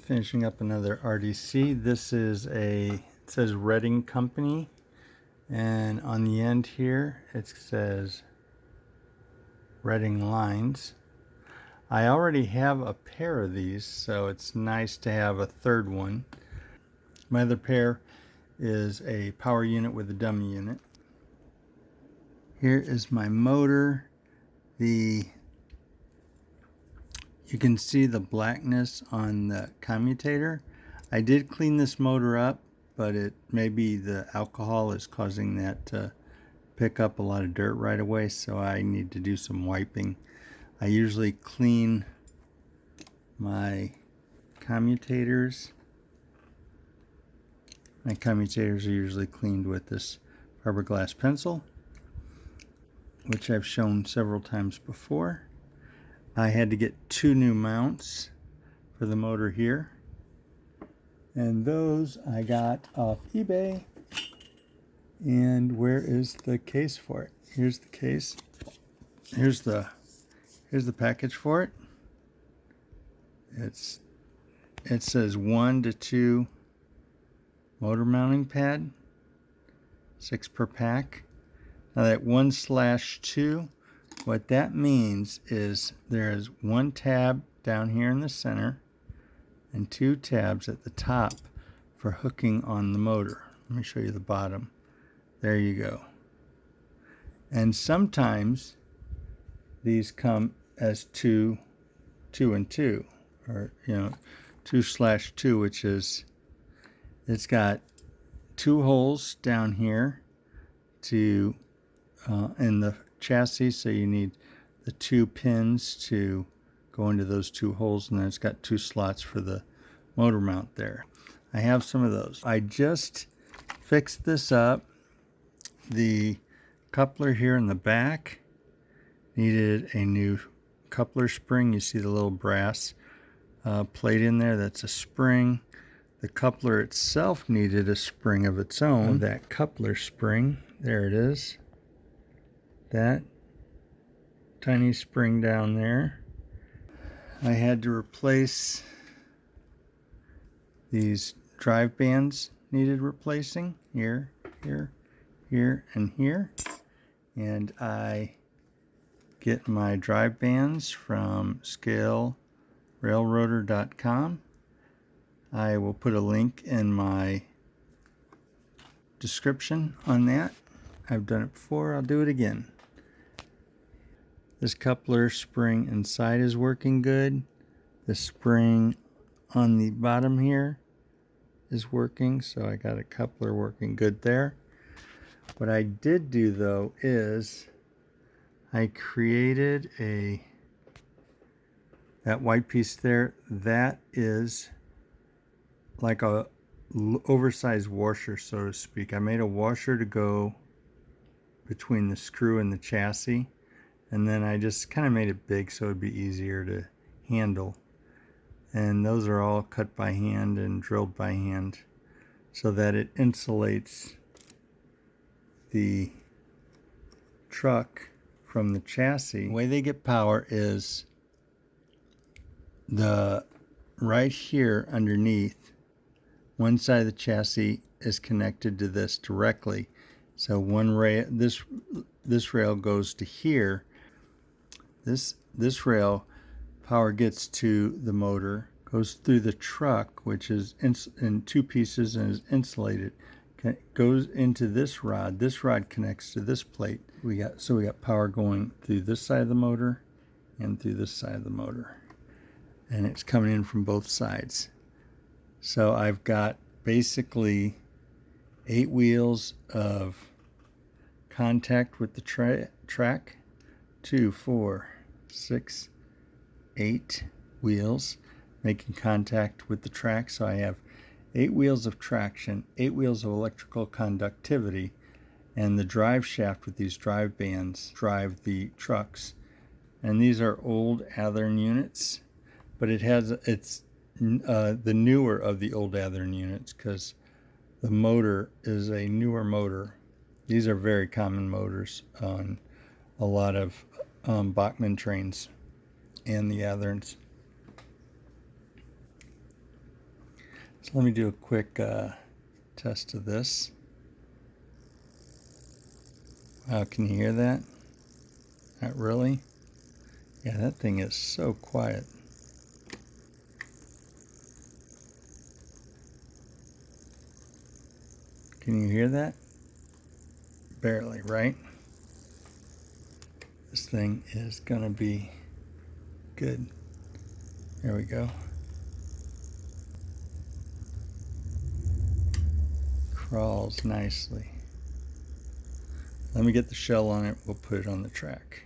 finishing up another RDC. This is it says Reading Company, and on the end here it says Reading Lines. I already have a pair of these, so it's nice to have a third one. My other pair is a power unit with a dummy unit. Here is my motor. You can see the blackness on the commutator. I did clean this motor up, but maybe the alcohol is causing that to pick up a lot of dirt right away, so I need to do some wiping. I usually clean my commutators. My commutators are usually cleaned with this fiberglass pencil, which I've shown several times before. I had to get 2 new mounts for the motor here, and those I got off eBay. And where is the case for it? Here's the case. Here's the package for it. It says 1 to 2 motor mounting pad, 6 per pack. Now that 1/2, what that means is there's 1 tab down here in the center and 2 tabs at the top for hooking on the motor. Let me show you the bottom. There you go. And sometimes these come as 2 and 2, or 2/2, which is, it's got 2 holes down here to in the chassis, so you need the 2 pins to go into those 2 holes, and then it's got 2 slots for the motor mount there. I have some of those. I just fixed this up. The coupler here in the back needed a new coupler spring. You see the little brass plate in there, that's a spring. The coupler itself needed a spring of its own. That coupler spring, there it is. That tiny spring down there. I had to replace these drive bands, needed replacing here, here, here, and here. And I get my drive bands from scalerailroader.com. I will put a link in my description on that. I've done it before, I'll do it again. This coupler spring inside is working good. The spring on the bottom here is working, so I got a coupler working good there. What I did do though is I created that white piece there, that is like a oversized washer, so to speak. I made a washer to go between the screw and the chassis, and then I just kind of made it big so it'd be easier to handle. And those are all cut by hand and drilled by hand so that it insulates the truck from the chassis. The way they get power is right here underneath, one side of the chassis is connected to this directly. So one rail, this rail goes to here. This rail, power gets to the motor, goes through the truck, which is in 2 pieces and is insulated. Goes into this rod. This rod connects to this plate. We got power going through this side of the motor and through this side of the motor, and it's coming in from both sides. So I've got basically 8 wheels of contact with the track. 2, 4, 6, 8 wheels making contact with the track. So I have 8 wheels of traction, 8 wheels of electrical conductivity, and the drive shaft with these drive bands drive the trucks. And these are old Athearn units, but it's the newer of the old Athearn units, because the motor is a newer motor. These are very common motors on a lot of Bachmann trains and the Athearns. So let me do a quick test of this. Wow, can you hear that? Not really? Yeah, that thing is so quiet. Can you hear that? Barely, right? This thing is gonna be good. There we go. Crawls nicely. Let me get the shell on it, we'll put it on the track.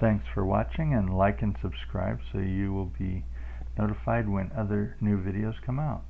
Thanks for watching, and like and subscribe so you will be notified when other new videos come out.